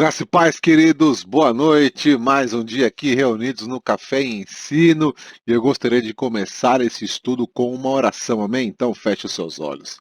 Graça e paz, queridos, boa noite. Mais um dia aqui reunidos no Café e Ensino. E eu gostaria de começar esse estudo com uma oração, amém? Então feche os seus olhos.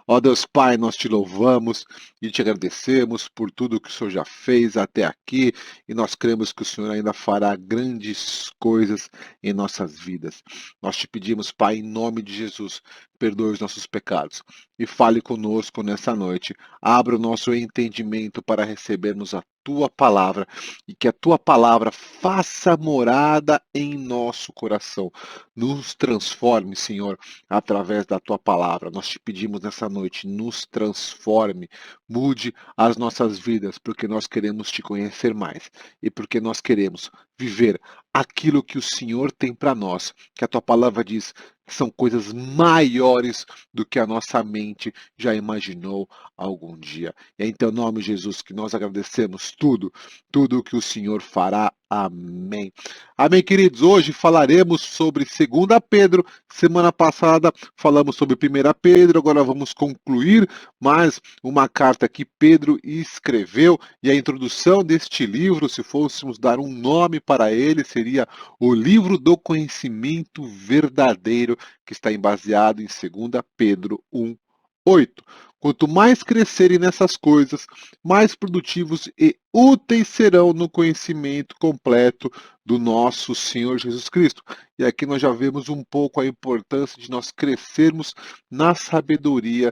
Ó Deus Pai, nós te louvamos e te agradecemos por tudo que o Senhor já fez até aqui e nós cremos que o Senhor ainda fará grandes coisas em nossas vidas. Nós te pedimos, Pai, em nome de Jesus, perdoe os nossos pecados e fale conosco nessa noite. Abra o nosso entendimento para recebermos a tua palavra e que a tua palavra faça morada em nosso coração. Nos transforme, Senhor, através da tua palavra. Nós te pedimos nessa noite, nos transforme, mude as nossas vidas, porque nós queremos te conhecer mais e porque nós queremos viver aquilo que o Senhor tem para nós, que a tua palavra diz que são coisas maiores do que a nossa mente já imaginou algum dia. E é em teu nome, Jesus, que nós agradecemos tudo o que o Senhor fará. Amém. Amém, queridos. Hoje falaremos sobre 2 Pedro. Semana passada falamos sobre 1 Pedro, agora vamos concluir mais uma carta que Pedro escreveu. E a introdução deste livro, se fôssemos dar um nome para ele, seria o livro do conhecimento verdadeiro, que está baseado em 2 Pedro 1:8. Quanto mais crescerem nessas coisas, mais produtivos e úteis serão no conhecimento completo do nosso Senhor Jesus Cristo. E aqui nós já vemos um pouco a importância de nós crescermos na sabedoria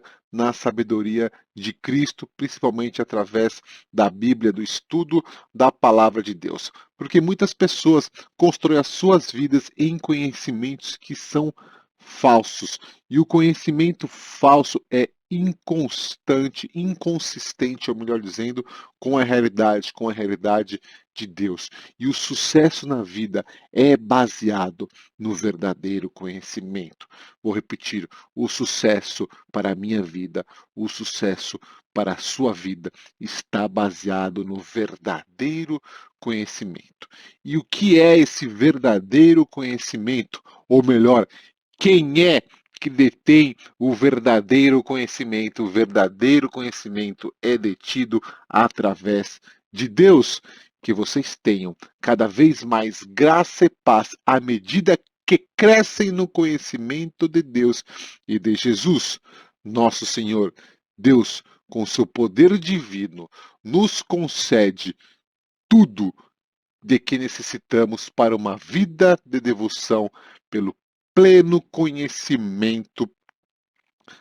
de Cristo, principalmente através da Bíblia, do estudo da palavra de Deus. Porque muitas pessoas constroem as suas vidas em conhecimentos que são falsos. E o conhecimento falso é inconstante, inconsistente, ou melhor dizendo, com a realidade de Deus. E o sucesso na vida é baseado no verdadeiro conhecimento. Vou repetir, o sucesso para a minha vida, o sucesso para a sua vida está baseado no verdadeiro conhecimento. E o que é esse verdadeiro conhecimento? Ou melhor, quem é que detém o verdadeiro conhecimento? O verdadeiro conhecimento é detido através de Deus. Que vocês tenham cada vez mais graça e paz à medida que crescem no conhecimento de Deus e de Jesus, nosso Senhor. Deus, com seu poder divino, nos concede tudo de que necessitamos para uma vida de devoção pelo pleno conhecimento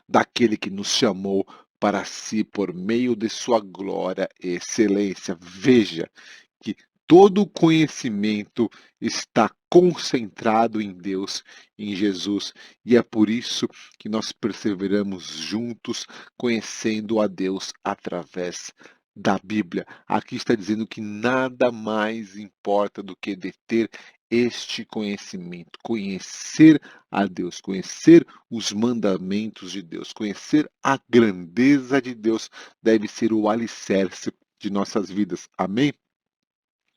daquele que nos chamou para si por meio de sua glória e excelência. Veja que todo o conhecimento está concentrado em Deus, em Jesus, e é por isso que nós perseveramos juntos, conhecendo a Deus através da Bíblia. Aqui está dizendo que nada mais importa do que deter este conhecimento, conhecer a Deus, conhecer os mandamentos de Deus, conhecer a grandeza de Deus deve ser o alicerce de nossas vidas. Amém?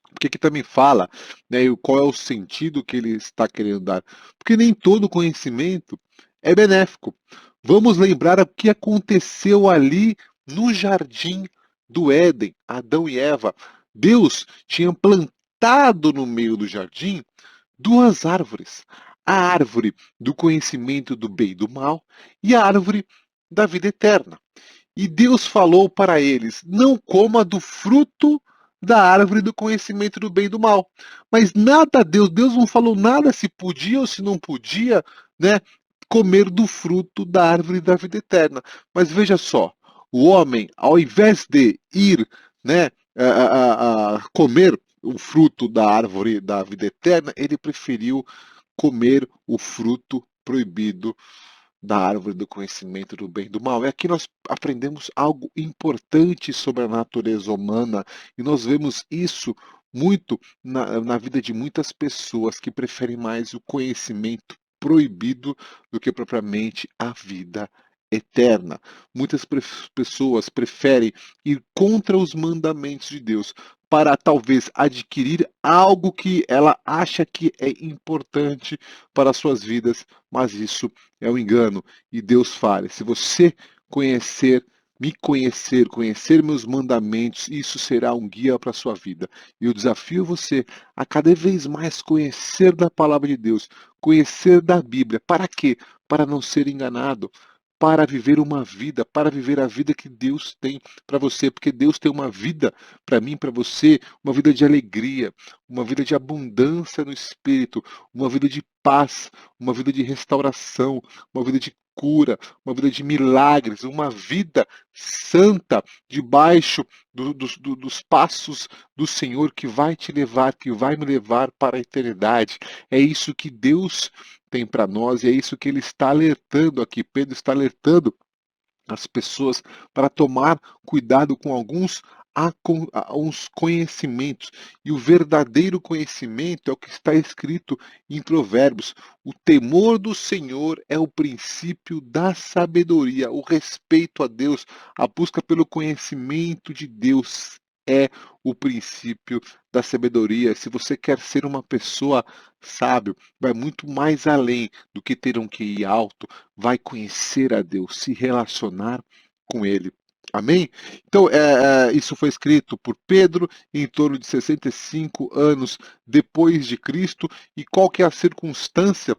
Porque aqui também fala, né, qual é o sentido que ele está querendo dar. Porque nem todo conhecimento é benéfico. Vamos lembrar o que aconteceu ali no jardim do Éden, Adão e Eva. Deus tinha plantado no meio do jardim duas árvores. A árvore do conhecimento do bem e do mal e a árvore da vida eterna. E Deus falou para eles: não coma do fruto da árvore do conhecimento do bem e do mal. Mas nada, Deus não falou nada se podia ou se não podia, né, comer do fruto da árvore da vida eterna. Mas veja só, o homem, ao invés de ir, né, a comer o fruto da árvore da vida eterna, ele preferiu comer o fruto proibido da árvore do conhecimento do bem e do mal. E aqui nós aprendemos algo importante sobre a natureza humana e nós vemos isso muito na vida de muitas pessoas que preferem mais o conhecimento proibido do que propriamente a vida eterna. Muitas pessoas preferem ir contra os mandamentos de Deus para talvez adquirir algo que ela acha que é importante para as suas vidas, mas isso é um engano. E Deus fala: se você conhecer me conhecer, conhecer meus mandamentos, isso será um guia para a sua vida. E eu desafio você a cada vez mais conhecer da palavra de Deus, conhecer da Bíblia. Para quê? Para não ser enganado, para viver uma vida, para viver a vida que Deus tem para você, porque Deus tem uma vida para mim, para você, uma vida de alegria, uma vida de abundância no espírito, uma vida de paz, uma vida de restauração, uma vida de cura, uma vida de milagres, uma vida santa debaixo dos passos do Senhor que vai te levar, que vai me levar para a eternidade. É isso que Deus tem para nós e é isso que ele está alertando aqui. Pedro está alertando as pessoas para tomar cuidado com uns conhecimentos. E o verdadeiro conhecimento é o que está escrito em Provérbios. O temor do Senhor é o princípio da sabedoria, o respeito a Deus, a busca pelo conhecimento de Deus é o princípio da sabedoria. Se você quer ser uma pessoa sábio, vai muito mais além do que ter um QI alto, vai conhecer a Deus, se relacionar com Ele. Amém? Então, isso foi escrito por Pedro em torno de 65 anos depois de Cristo. E qual que é a circunstância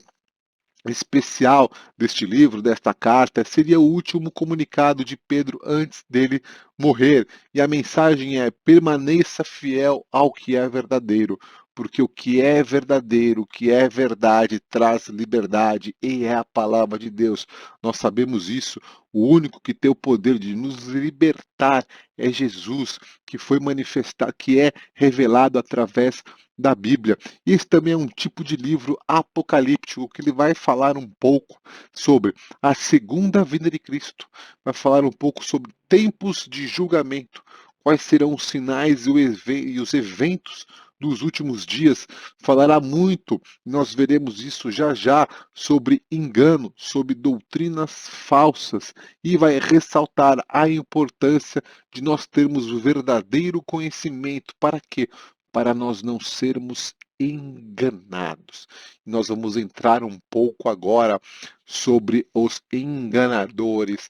especial deste livro, desta carta? Seria o último comunicado de Pedro antes dele morrer. E a mensagem é: permaneça fiel ao que é verdadeiro, porque o que é verdadeiro, o que é verdade, traz liberdade, e é a palavra de Deus. Nós sabemos isso. O único que tem o poder de nos libertar é Jesus, que foi manifestado, que é revelado através da Bíblia. Esse também é um tipo de livro apocalíptico, que ele vai falar um pouco sobre a segunda vinda de Cristo, vai falar um pouco sobre tempos de julgamento, quais serão os sinais e os eventos dos últimos dias. Falará muito, nós veremos isso já já, sobre engano, sobre doutrinas falsas, e vai ressaltar a importância de nós termos o verdadeiro conhecimento. Para quê? Para nós não sermos enganados. Nós vamos entrar um pouco agora sobre os enganadores,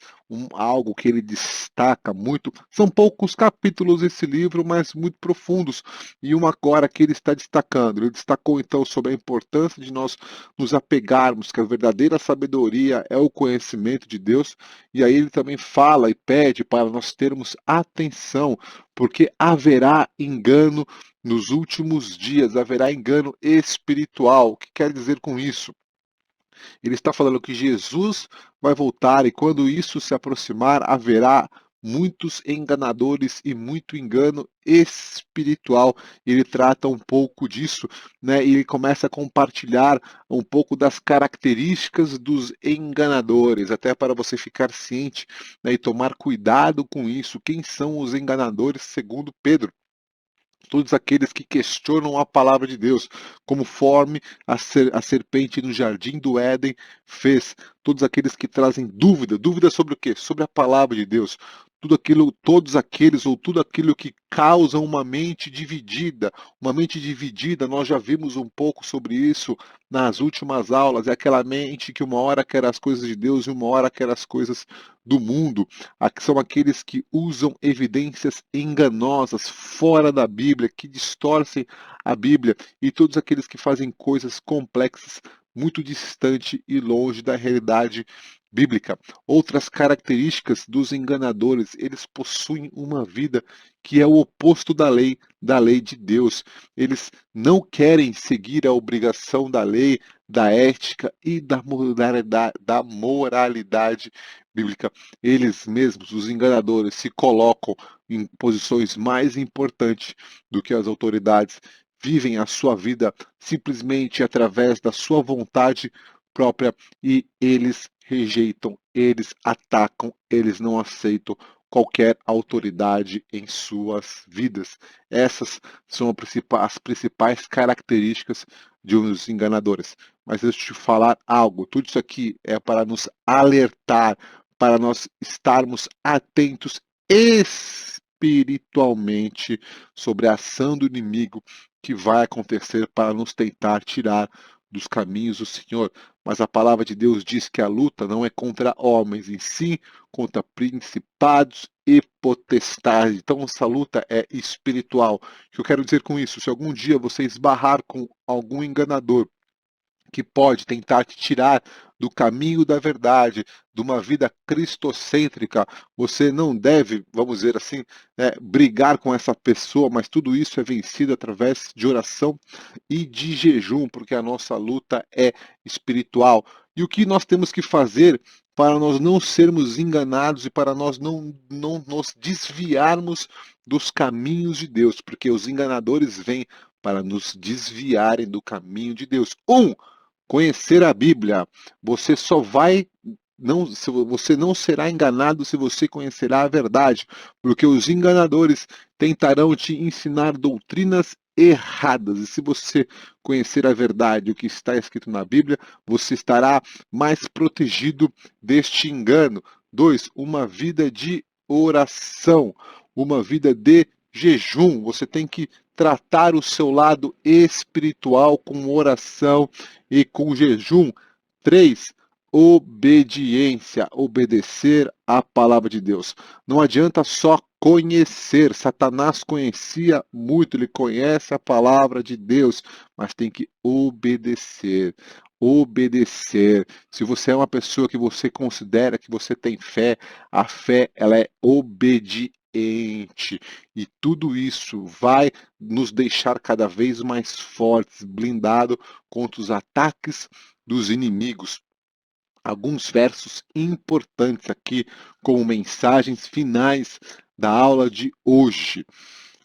algo que ele destaca muito. São poucos capítulos esse livro, mas muito profundos. E uma agora que ele está destacando. Ele destacou então sobre a importância de nós nos apegarmos, que a verdadeira sabedoria é o conhecimento de Deus. E aí ele também fala e pede para nós termos atenção, porque haverá engano nos últimos dias, haverá engano espiritual. O que quer dizer com isso? Ele está falando que Jesus vai voltar e quando isso se aproximar, haverá muitos enganadores e muito engano espiritual. Ele trata um pouco disso, né? E ele começa a compartilhar um pouco das características dos enganadores, até para você ficar ciente, né, e tomar cuidado com isso. Quem são os enganadores, segundo Pedro? Todos aqueles que questionam a palavra de Deus, conforme a serpente no jardim do Éden fez. Todos aqueles que trazem dúvida, dúvida sobre o quê? Sobre a palavra de Deus. Todos aqueles ou tudo aquilo que causa uma mente dividida, nós já vimos um pouco sobre isso nas últimas aulas, é aquela mente que uma hora quer as coisas de Deus e uma hora quer as coisas do mundo. São aqueles que usam evidências enganosas fora da Bíblia, que distorcem a Bíblia, e todos aqueles que fazem coisas complexas muito distante e longe da realidade bíblica. Outras características dos enganadores: eles possuem uma vida que é o oposto da lei de Deus. Eles não querem seguir a obrigação da lei, da ética e da moralidade bíblica. Eles mesmos, os enganadores, se colocam em posições mais importantes do que as autoridades, vivem a sua vida simplesmente através da sua vontade própria e eles rejeitam, eles atacam, eles não aceitam qualquer autoridade em suas vidas. Essas são as principais características de uns enganadores. Mas deixa eu te falar algo, tudo isso aqui é para nos alertar, para nós estarmos atentos espiritualmente sobre a ação do inimigo que vai acontecer para nos tentar tirar dos caminhos do Senhor. Mas a palavra de Deus diz que a luta não é contra homens, em si contra principados e potestades. Então essa luta é espiritual. O que eu quero dizer com isso? Se algum dia você esbarrar com algum enganador que pode tentar te tirar do caminho da verdade, de uma vida cristocêntrica, você não deve, vamos dizer assim, brigar com essa pessoa, mas tudo isso é vencido através de oração e de jejum, porque a nossa luta é espiritual. E o que nós temos que fazer para nós não sermos enganados e para nós não nos desviarmos dos caminhos de Deus, porque os enganadores vêm para nos desviarem do caminho de Deus. Conhecer a Bíblia. Você só vai você não será enganado se você conhecerá a verdade, porque os enganadores tentarão te ensinar doutrinas erradas. E se você conhecer a verdade, o que está escrito na Bíblia, você estará mais protegido deste engano. 2, uma vida de oração, uma vida de jejum. Você tem que tratar o seu lado espiritual com oração e com jejum. 3, obediência, obedecer à palavra de Deus. Não adianta só conhecer. Satanás conhecia muito, ele conhece a palavra de Deus, mas tem que obedecer. Obedecer. Se você é uma pessoa que você considera que você tem fé, a fé ela é obediente. E tudo isso vai nos deixar cada vez mais fortes, blindado contra os ataques dos inimigos. Alguns versos importantes aqui como mensagens finais da aula de hoje.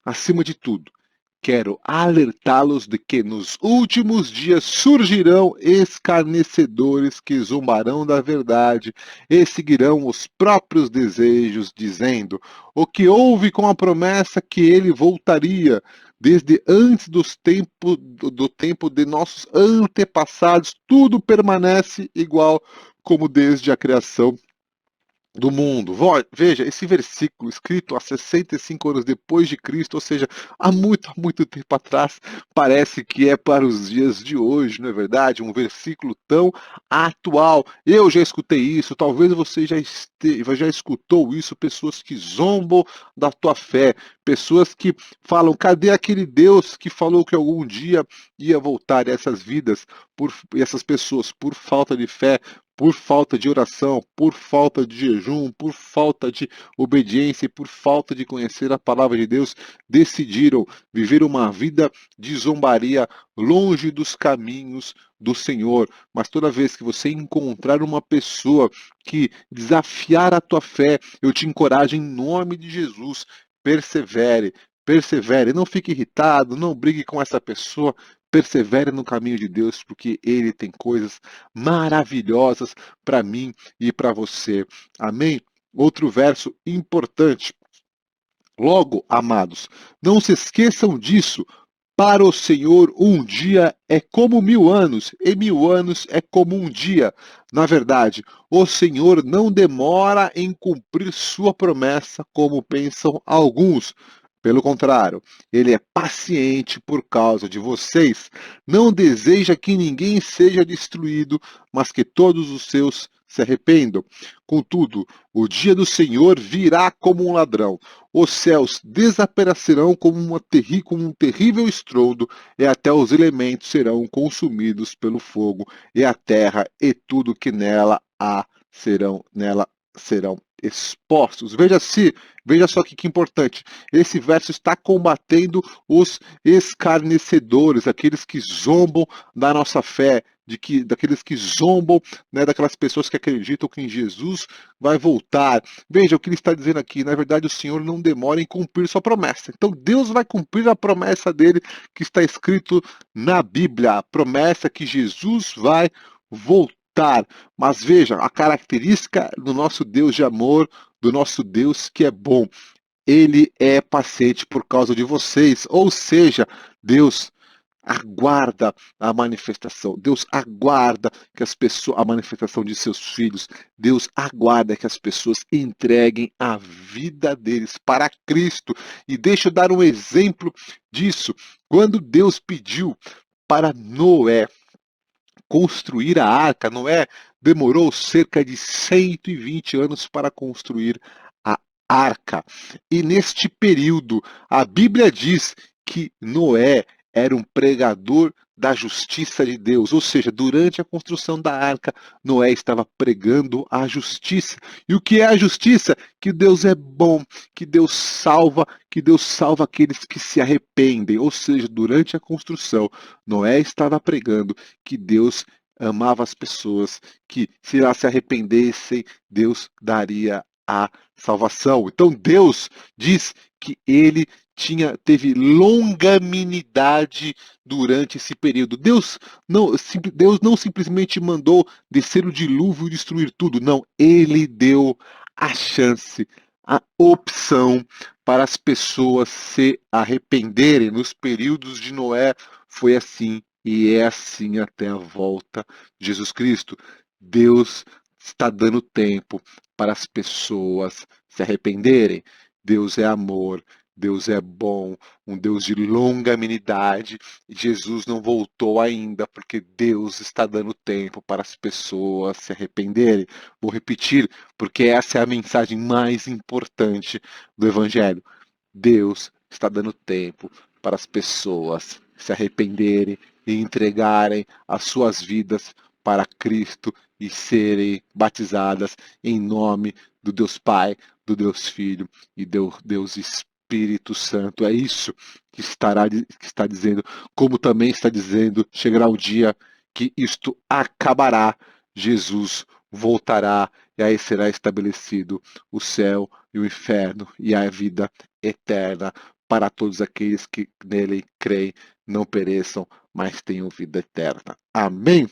Acima de tudo, quero alertá-los de que nos últimos dias surgirão escarnecedores que zombarão da verdade e seguirão os próprios desejos, dizendo: o que houve com a promessa que ele voltaria? Desde antes do tempo de nossos antepassados, tudo permanece igual como desde a criação do mundo. Veja, esse versículo escrito há 65 anos depois de Cristo, ou seja, há muito tempo atrás, parece que é para os dias de hoje, não é verdade? Um versículo tão atual. Eu já escutei isso, talvez você já escutou isso, pessoas que zombam da tua fé, pessoas que falam, cadê aquele Deus que falou que algum dia ia voltar? E essas vidas, essas pessoas, por falta de fé, por falta de oração, por falta de jejum, por falta de obediência e por falta de conhecer a palavra de Deus, decidiram viver uma vida de zombaria longe dos caminhos do Senhor. Mas toda vez que você encontrar uma pessoa que desafiar a tua fé, eu te encorajo em nome de Jesus, persevere. Persevere, não fique irritado, não brigue com essa pessoa, persevere no caminho de Deus, porque Ele tem coisas maravilhosas para mim e para você. Amém? Outro verso importante. Logo, amados, não se esqueçam disso. Para o Senhor, um dia é como 1000 anos, e 1000 anos é como um dia. Na verdade, o Senhor não demora em cumprir sua promessa, como pensam alguns. Pelo contrário, ele é paciente por causa de vocês. Não deseja que ninguém seja destruído, mas que todos os seus se arrependam. Contudo, o dia do Senhor virá como um ladrão. Os céus desaparecerão como um terrível estrondo, e até os elementos serão consumidos pelo fogo, e a terra e tudo que nela há serão expostos. Veja só que importante. Esse verso está combatendo os escarnecedores, aqueles que zombam da nossa fé, daqueles que zombam, né, daquelas pessoas que acreditam que em Jesus vai voltar. Veja o que ele está dizendo aqui. Na verdade, o Senhor não demora em cumprir sua promessa. Então, Deus vai cumprir a promessa dele que está escrito na Bíblia. A promessa que Jesus vai voltar. Mas veja, a característica do nosso Deus de amor, do nosso Deus que é bom. Ele é paciente por causa de vocês. Ou seja, Deus aguarda a manifestação. Deus aguarda que as pessoas, a manifestação de seus filhos. Deus aguarda que as pessoas entreguem a vida deles para Cristo. E deixa eu dar um exemplo disso. Quando Deus pediu para Noé construir a arca. Noé demorou cerca de 120 anos para construir a arca. E neste período, a Bíblia diz que Noé era um pregador da justiça de Deus, ou seja, durante a construção da arca, Noé estava pregando a justiça. E o que é a justiça? Que Deus é bom, que Deus salva aqueles que se arrependem. Ou seja, durante a construção, Noé estava pregando que Deus amava as pessoas, que se elas se arrependessem, Deus daria a salvação. Então Deus diz que ele teve longanimidade durante esse período. Deus não simplesmente mandou descer o dilúvio e destruir tudo. Não, ele deu a chance, a opção para as pessoas se arrependerem. Nos períodos de Noé foi assim e é assim até a volta de Jesus Cristo. Deus está dando tempo para as pessoas se arrependerem. Deus é amor, Deus é bom, um Deus de longanimidade. Jesus não voltou ainda, porque Deus está dando tempo para as pessoas se arrependerem. Vou repetir, porque essa é a mensagem mais importante do Evangelho. Deus está dando tempo para as pessoas se arrependerem e entregarem as suas vidas para Cristo e serem batizadas em nome do Deus Pai, do Deus Filho e do Deus Espírito Santo. É isso que está dizendo, como também está dizendo, chegará o dia que isto acabará, Jesus voltará e aí será estabelecido o céu e o inferno e a vida eterna para todos aqueles que nele creem, não pereçam, mas tenham vida eterna. Amém?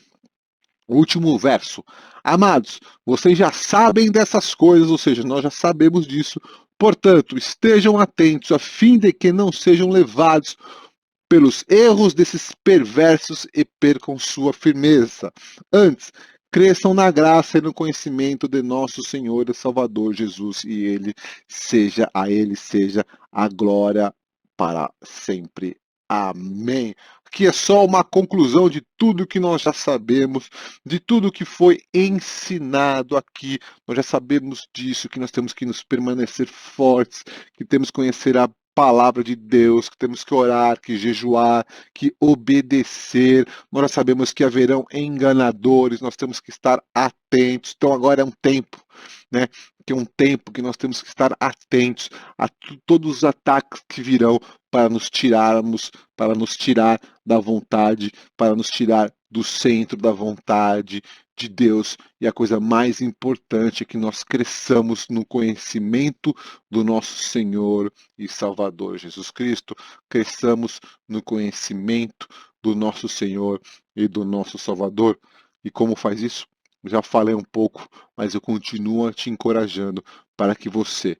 O último verso. Amados, vocês já sabem dessas coisas, ou seja, nós já sabemos disso. Portanto, estejam atentos a fim de que não sejam levados pelos erros desses perversos e percam sua firmeza. Antes, cresçam na graça e no conhecimento de nosso Senhor e Salvador Jesus, e a ele seja a glória para sempre. Amém. Aqui é só uma conclusão de tudo que nós já sabemos, de tudo que foi ensinado aqui. Nós já sabemos disso, que nós temos que nos permanecer fortes, que temos que conhecer a palavra de Deus, que temos que orar, que jejuar, que obedecer. Nós já sabemos que haverão enganadores, nós temos que estar atentos. Então agora é um tempo, né? Que é um tempo que nós temos que estar atentos a todos os ataques que virão para nos tirar da vontade, para nos tirar do centro da vontade de Deus. E a coisa mais importante é que nós cresçamos no conhecimento do nosso Senhor e Salvador Jesus Cristo, cresçamos no conhecimento do nosso Senhor e do nosso Salvador. E como faz isso? Já falei um pouco, mas eu continuo te encorajando para que você,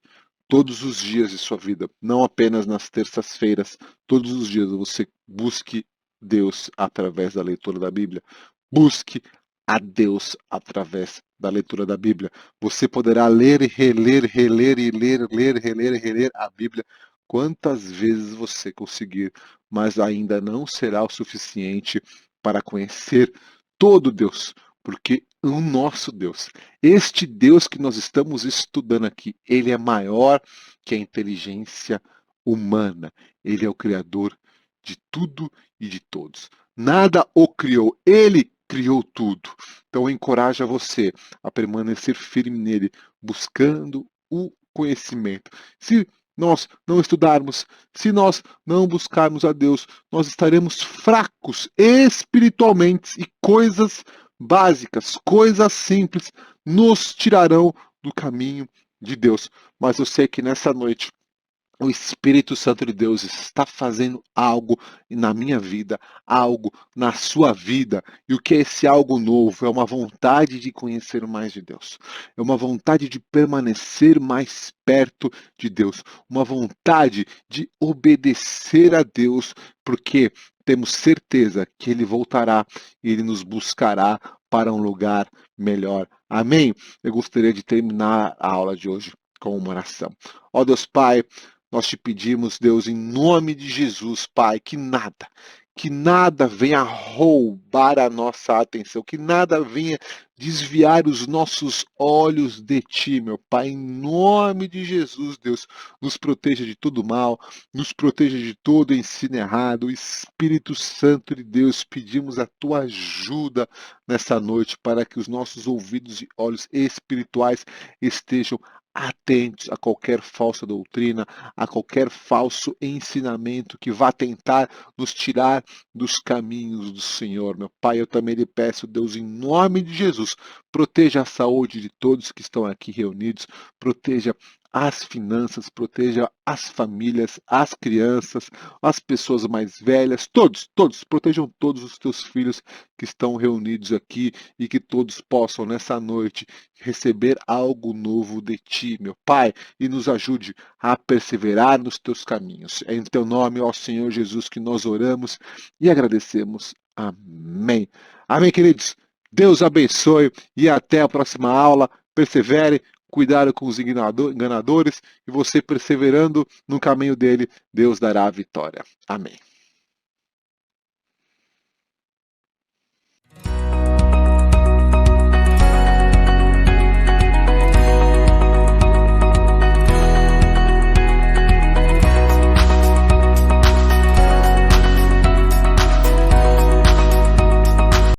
todos os dias de sua vida, não apenas nas terças-feiras, todos os dias você busque Deus através da leitura da Bíblia. Busque a Deus através da leitura da Bíblia. Você poderá ler e reler, reler e ler, ler, reler e reler a Bíblia quantas vezes você conseguir, mas ainda não será o suficiente para conhecer todo Deus, porque o nosso Deus, este Deus que nós estamos estudando aqui, ele é maior que a inteligência humana. Ele é o Criador de tudo e de todos. Nada o criou, ele criou tudo. Então encoraja você a permanecer firme nele, buscando o conhecimento. Se nós não estudarmos, se nós não buscarmos a Deus, nós estaremos fracos espiritualmente e coisas básicas, coisas simples nos tirarão do caminho de Deus. Mas eu sei que nessa noite o Espírito Santo de Deus está fazendo algo na minha vida, algo na sua vida. E o que é esse algo novo? É uma vontade de conhecer mais de Deus. É uma vontade de permanecer mais perto de Deus. Uma vontade de obedecer a Deus, porque temos certeza que Ele voltará e Ele nos buscará para um lugar melhor. Amém? Eu gostaria de terminar a aula de hoje com uma oração. Ó Deus Pai, nós te pedimos, Deus, em nome de Jesus, Pai, que nada venha roubar a nossa atenção, que nada venha desviar os nossos olhos de Ti, meu Pai, em nome de Jesus, Deus, nos proteja de todo mal, nos proteja de todo ensino errado, Espírito Santo de Deus, pedimos a Tua ajuda nessa noite para que os nossos ouvidos e olhos espirituais estejam atentos a qualquer falsa doutrina, a qualquer falso ensinamento que vá tentar nos tirar dos caminhos do Senhor. Meu Pai, eu também lhe peço, Deus, em nome de Jesus, proteja a saúde de todos que estão aqui reunidos, proteja as finanças, proteja as famílias, as crianças, as pessoas mais velhas, todos, protejam todos os teus filhos que estão reunidos aqui e que todos possam nessa noite receber algo novo de ti, meu Pai, e nos ajude a perseverar nos teus caminhos. É em teu nome, ó Senhor Jesus, que nós oramos e agradecemos. Amém. Amém, queridos. Deus abençoe e até a próxima aula. Persevere, cuidado com os enganadores e você perseverando no caminho dele, Deus dará a vitória. Amém.